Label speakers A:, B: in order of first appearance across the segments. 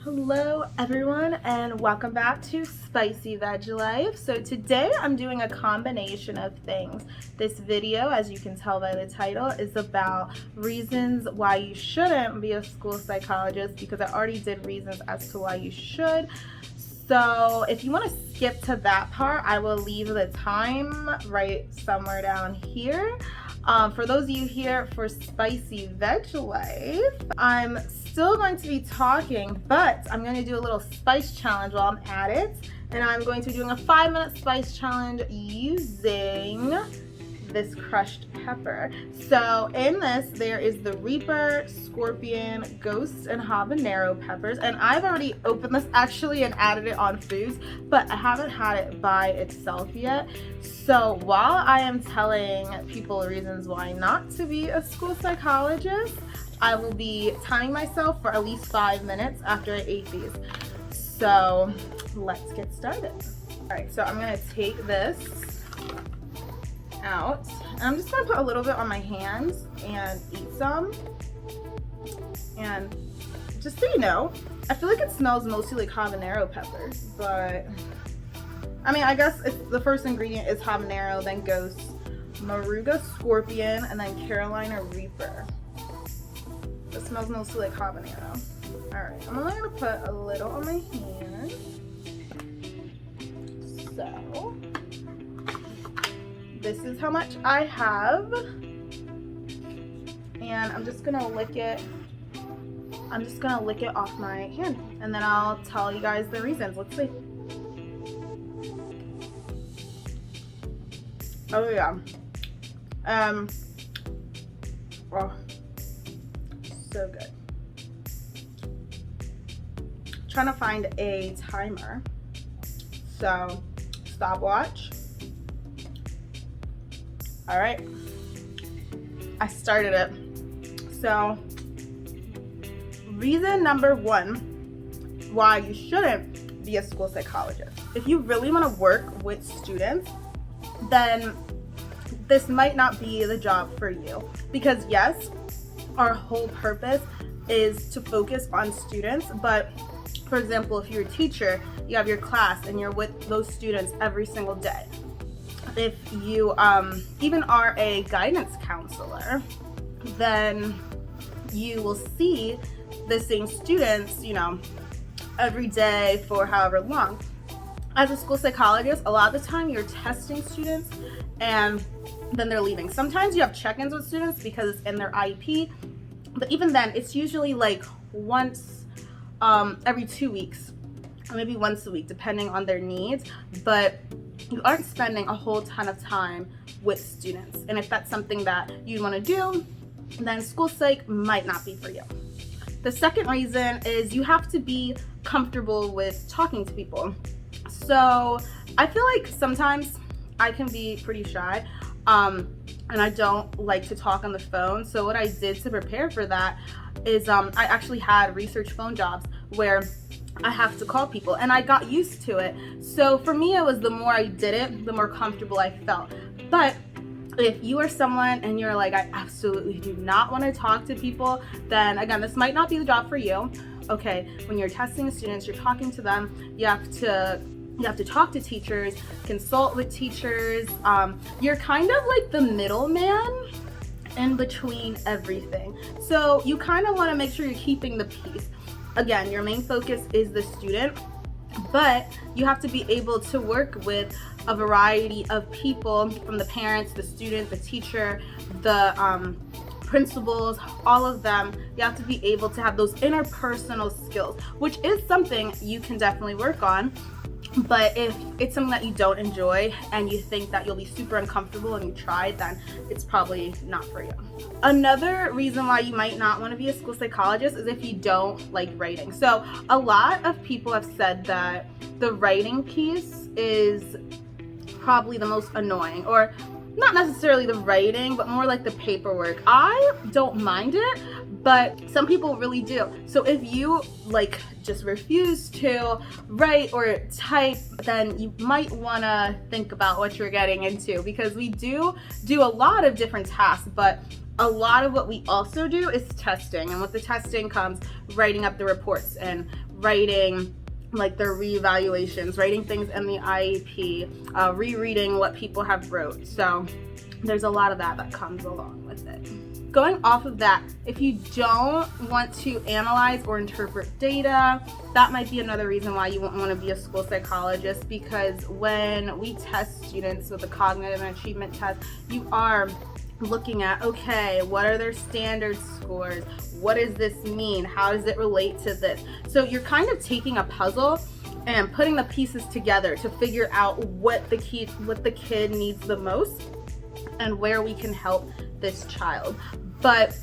A: Hello everyone and welcome back to Spicy Veg Life. So today I'm doing a combination of things. This video, as you can tell by the title, is about reasons why you shouldn't be a school psychologist, because I already did reasons as to why you should. So if you want to skip to that part, I will leave the time right somewhere down here. For those of you here for Spicy Veg Life, I'm still going to be talking, but I'm going to do a little spice challenge while I'm at it. And I'm going to be doing a 5-minute spice challenge using this crushed pepper. So in this, there is the Reaper, Scorpion, Ghost, and Habanero peppers. And I've already opened this actually and added it on foods, but I haven't had it by itself yet. So while I am telling people reasons why not to be a school psychologist, I will be timing myself for at least 5 minutes after I ate these. So let's get started. All right, so I'm gonna take this out. And I'm just gonna put a little bit on my hands and eat some. And just so you know, I feel like it smells mostly like habanero peppers, but I mean, I guess it's, the first ingredient is habanero, then Ghost, Moruga, Scorpion, and then Carolina Reaper. It smells mostly like habanero. Alright, I'm only gonna put a little on my hand. So, this is how much I have. And I'm just gonna lick it. I'm just gonna lick it off my hand. And then I'll tell you guys the reasons. Let's see. Oh yeah. Oh, so good. Trying to find a timer. So, stopwatch. All right. I started it. So, reason number 1 why you shouldn't be a school psychologist. If you really want to work with students, then this might not be the job for you. Because yes, our whole purpose is to focus on students, but for example, if you're a teacher, you have your class and you're with those students every single day. If you even are a guidance counselor, then you will see the same students, you know, every day for however long. As a school psychologist, a lot of the time you're testing students and then they're leaving. Sometimes you have check-ins with students because it's in their IEP, but even then, it's usually like once every 2 weeks, or maybe once a week, depending on their needs. But you aren't spending a whole ton of time with students. And if that's something that you want to do, then school psych might not be for you. The second reason is you have to be comfortable with talking to people. So I feel like sometimes I can be pretty shy, and I don't like to talk on the phone. So what I did to prepare for that is I actually had research phone jobs where I have to call people, and I got used to it. So for me, it was the more I did it, the more comfortable I felt. But if you are someone and you're like, I absolutely do not want to talk to people, then again, this might not be the job for you. Okay, when you're testing students, you're talking to them, you have to talk to teachers, consult with teachers. You're kind of like the middleman in between everything. So you kind of want to make sure you're keeping the peace. Again, your main focus is the student, but you have to be able to work with a variety of people, from the parents, the student, the teacher, the principals, all of them. You have to be able to have those interpersonal skills, which is something you can definitely work on. But if it's something that you don't enjoy and you think that you'll be super uncomfortable and you try, then it's probably not for you. Another reason why you might not want to be a school psychologist is if you don't like writing. So a lot of people have said that the writing piece is probably the most annoying, or not necessarily the writing, but more like the paperwork. I don't mind it, but some people really do. So if you like just refuse to write or type, then you might want to think about what you're getting into, because we do a lot of different tasks, but a lot of what we also do is testing, and with the testing comes writing up the reports and writing like their reevaluations, writing things in the IEP, rereading what people have wrote. So there's a lot of that comes along with it. Going off of that, if you don't want to analyze or interpret data, that might be another reason why you won't want to be a school psychologist, because when we test students with the cognitive and achievement test, you are looking at, okay, what are their standard scores? What does this mean? How does it relate to this? So you're kind of taking a puzzle and putting the pieces together to figure out what the kid needs the most and where we can help this child. But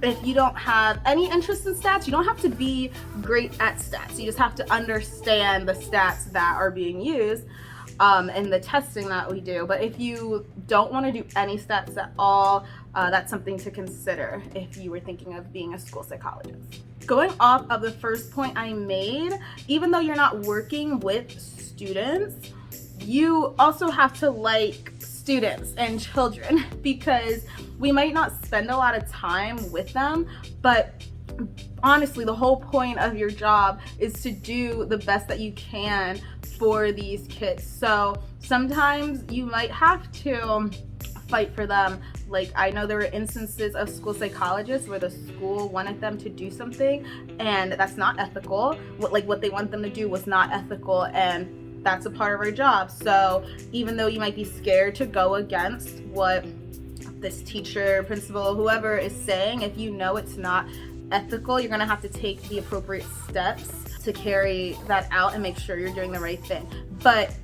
A: if you don't have any interest in stats, you don't have to be great at stats. You just have to understand the stats that are being used in the testing that we do. But if you don't want to do any stats at all, that's something to consider if you were thinking of being a school psychologist. Going off of the first point I made, even though you're not working with students, you also have to like students and children, because we might not spend a lot of time with them, but honestly, the whole point of your job is to do the best that you can for these kids. So sometimes you might have to fight for them. Like, I know there were instances of school psychologists where the school wanted them to do something and that's not ethical. What they want them to do was not ethical, and that's a part of our job. So even though you might be scared to go against what this teacher, principal, whoever is saying, if you know it's not ethical, you're gonna have to take the appropriate steps to carry that out and make sure you're doing the right thing. But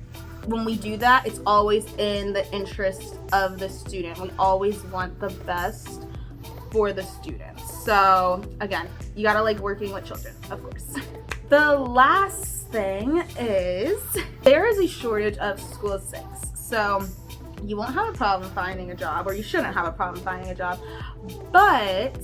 A: when we do that, it's always in the interest of the student. We always want the best for the students. So again, you gotta like working with children, of course. The last thing is there is a shortage of school psychs. So you won't have a problem finding a job, or you shouldn't have a problem finding a job, but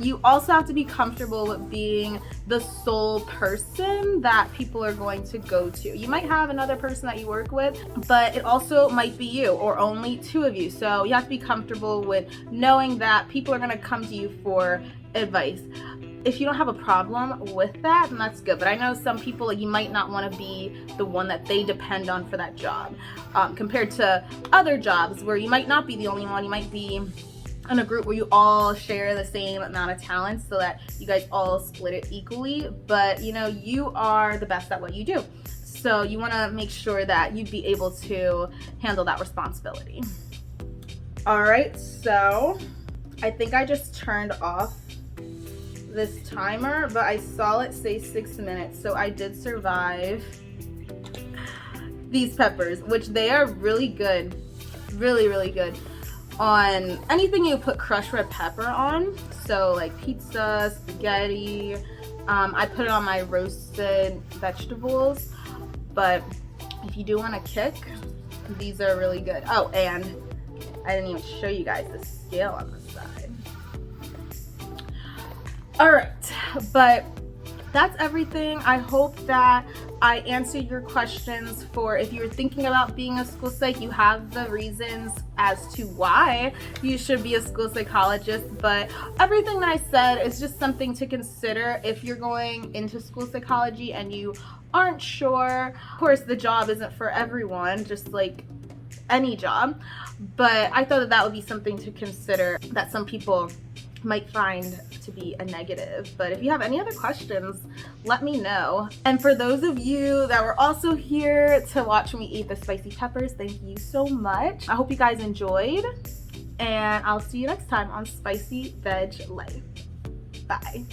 A: you also have to be comfortable with being the sole person that people are going to go to. You might have another person that you work with, but it also might be you or only two of you. So you have to be comfortable with knowing that people are going to come to you for advice. If you don't have a problem with that, then that's good. But I know some people, like, you might not want to be the one that they depend on for that job, compared to other jobs where you might not be the only one. You might be in a group where you all share the same amount of talents so that you guys all split it equally. But you know, you are the best at what you do. So you want to make sure that you'd be able to handle that responsibility. All right, so I think I just turned off this timer, but I saw it say 6 minutes, so I did survive these peppers, which they are really good, really good on anything you put crushed red pepper on. So like pizza, spaghetti, I put it on my roasted vegetables, but if you do want a kick, these are really good. Oh, and I didn't even show you guys the scale on the side. All right, but that's everything. I hope that I answered your questions. For if you're thinking about being a school psych, you have the reasons as to why you should be a school psychologist. But everything that I said is just something to consider if you're going into school psychology and you aren't sure. Of course, the job isn't for everyone, just like any job. But I thought that would be something to consider, that some people might find to be a negative. But if you have any other questions, let me know. And for those of you that were also here to watch me eat the spicy peppers, thank you so much. I hope you guys enjoyed, and I'll see you next time on Spicy Veg Life. Bye.